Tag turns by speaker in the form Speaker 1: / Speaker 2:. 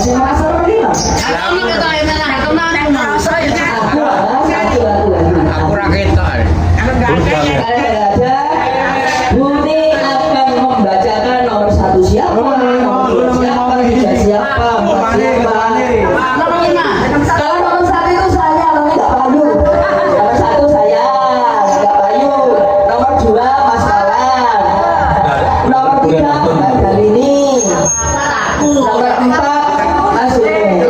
Speaker 1: Aku raketan.
Speaker 2: Budi akan membacakan nomor 1 siapa? Siapa? Siapa? Nomor 5. Kalau nomor 1 itu saya, nomor 3 Payu. Nomor 1 saya, 3 Payu. Nomor 2 Mas Kawan. Nomor 3 Mbak Dalini. Nomor 4 Mas Ulu.